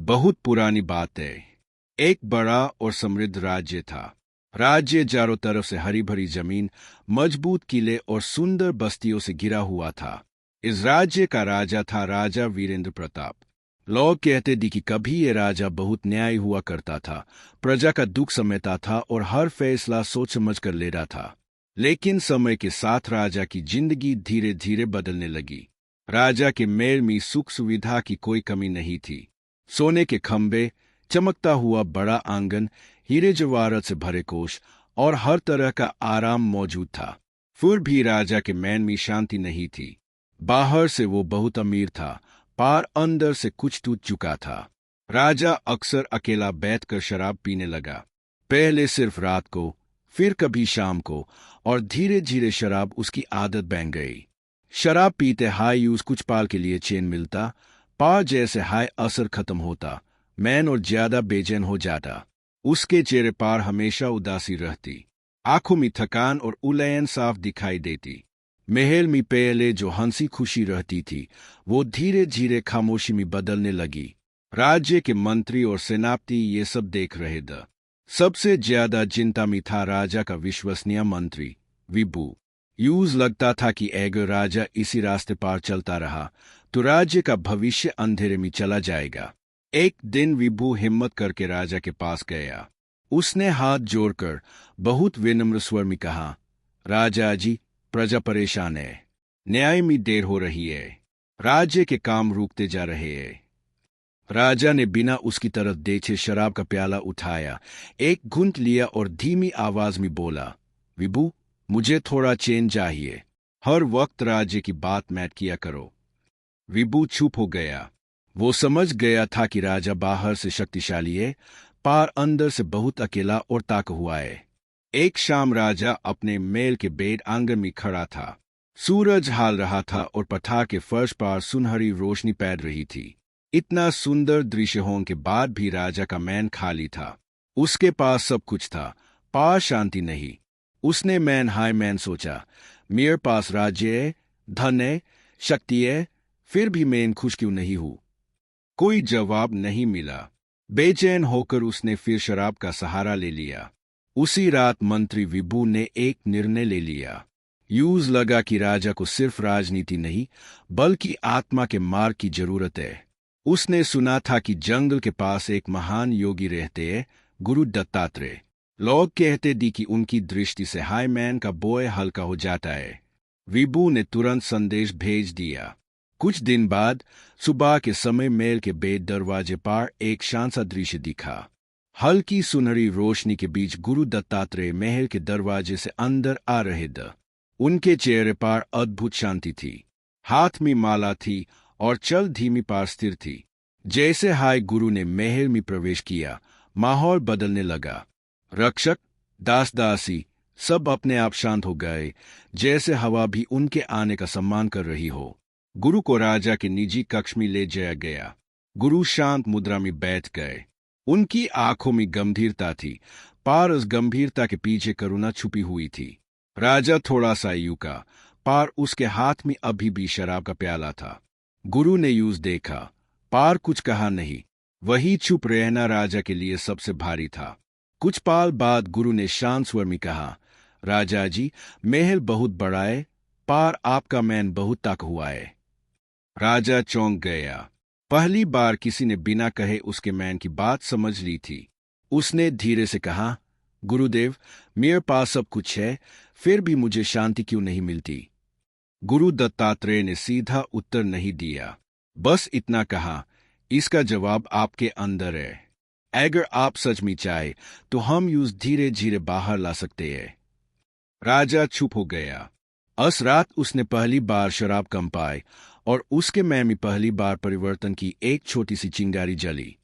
बहुत पुरानी बात है। एक बड़ा और समृद्ध राज्य था। राज्य चारों तरफ से हरी भरी जमीन, मजबूत किले और सुंदर बस्तियों से घिरा हुआ था। इस राज्य का राजा था राजा वीरेंद्र प्रताप। लोग कहते थे कि कभी ये राजा बहुत न्यायी हुआ करता था, प्रजा का दुख समझता था और हर फैसला सोच समझ कर लेता था। लेकिन समय के साथ राजा की जिंदगी धीरे धीरे बदलने लगी। राजा के महल में सुख सुविधा की कोई कमी नहीं थी। सोने के खंभे, चमकता हुआ बड़ा आंगन, हीरे जवाहरात से भरे कोष और हर तरह का आराम मौजूद था। फिर भी राजा के मन में शांति नहीं थी। बाहर से वो बहुत अमीर था, पर अंदर से कुछ टूट चुका था। राजा अक्सर अकेला बैठकर शराब पीने लगा। पहले सिर्फ रात को, फिर कभी शाम को, और धीरे धीरे शराब उसकी आदत बन गई। शराब पीते हाय यूज कुछ पाल के लिए चैन मिलता, पर जैसे हाय असर खत्म होता, मैन और ज्यादा बेचैन हो जाता। उसके चेहरे पर हमेशा उदासी रहती, आंखों में थकान और उलझन साफ दिखाई देती। महल में पहले जो हंसी खुशी रहती थी, वो धीरे धीरे खामोशी में बदलने लगी। राज्य के मंत्री और सेनापति ये सब देख रहे थे। सबसे ज्यादा चिंता में था राजा का विश्वसनीय मंत्री विभू। यूज लगता था कि अगर राजा इसी रास्ते पर चलता रहा तो राज्य का भविष्य अंधेरे में चला जाएगा। एक दिन विभू हिम्मत करके राजा के पास गया। उसने हाथ जोड़कर बहुत विनम्र स्वर में कहा, राजा जी, प्रजा परेशान है, न्याय में देर हो रही है, राज्य के काम रुकते जा रहे हैं। राजा ने बिना उसकी तरफ देखे शराब का प्याला उठाया, एक घूंट लिया और धीमी आवाज में बोला, विभू, मुझे थोड़ा चैन चाहिए। हर वक्त राज्य की बात मत किया करो। विभू चुप हो गया। वो समझ गया था कि राजा बाहर से शक्तिशाली है, पर अंदर से बहुत अकेला और ताक हुआ है। एक शाम राजा अपने महल के बेड आंगन में खड़ा था। सूरज हाल रहा था और पठार के फर्श पर सुनहरी रोशनी पैर रही थी। इतना सुंदर दृश्य होने के बाद भी राजा का मन खाली था। उसके पास सब कुछ था, पर शांति नहीं। उसने मैन सोचा, मेरे पास राज्य है, धन है, शक्ति है, फिर भी मैं खुश क्यों नहीं हूं? कोई जवाब नहीं मिला। बेचैन होकर उसने फिर शराब का सहारा ले लिया। उसी रात मंत्री विभू ने एक निर्णय ले लिया। यूज लगा कि राजा को सिर्फ राजनीति नहीं, बल्कि आत्मा के मार्ग की जरूरत है। उसने सुना था कि जंगल के पास एक महान योगी रहते हैं, गुरु दत्तात्रेय। लोग कहते थे कि उनकी दृष्टि से हाय मैन का बोझ हल्का हो जाता है। विभू ने तुरंत संदेश भेज दिया। कुछ दिन बाद सुबह के समय महल के बेड दरवाजे पर एक शांत सा दृश्य दिखा। हल्की सुनहरी रोशनी के बीच गुरु दत्तात्रेय महल के दरवाजे से अंदर आ रहे थे। उनके चेहरे पर अद्भुत शांति थी, हाथ में माला थी और चल धीमी पर स्थिर थी। जैसे हाय गुरु ने महल में प्रवेश किया, माहौल बदलने लगा। रक्षक, दास दासी सब अपने आप शांत हो गए, जैसे हवा भी उनके आने का सम्मान कर रही हो। गुरु को राजा के निजी कक्ष में ले जाया गया। गुरु शांत मुद्रा में बैठ गए। उनकी आंखों में गंभीरता थी, पर उस गंभीरता के पीछे करुणा छुपी हुई थी। राजा थोड़ा सा यूका, पर उसके हाथ में अभी भी शराब का प्याला था। गुरु ने यूज देखा, पर कुछ कहा नहीं। वही चुप रहना राजा के लिए सबसे भारी था। कुछ पल बाद गुरु ने शांत स्वर में कहा, राजा जी, महल बहुत बड़ा है, पर आपका मन बहुत तक हुआ है। राजा चौंक गया। पहली बार किसी ने बिना कहे उसके मन की बात समझ ली थी। उसने धीरे से कहा, गुरुदेव, मेरे पास सब कुछ है, फिर भी मुझे शांति क्यों नहीं मिलती? गुरु दत्तात्रेय ने सीधा उत्तर नहीं दिया, बस इतना कहा, इसका जवाब आपके अंदर है। अगर आप सच में चाहे तो हम यूं धीरे धीरे बाहर ला सकते हैं। राजा चुप हो गया। उस रात उसने पहली बार शराब कम पाई और उसके मन में पहली बार परिवर्तन की एक छोटी सी चिंगारी जली।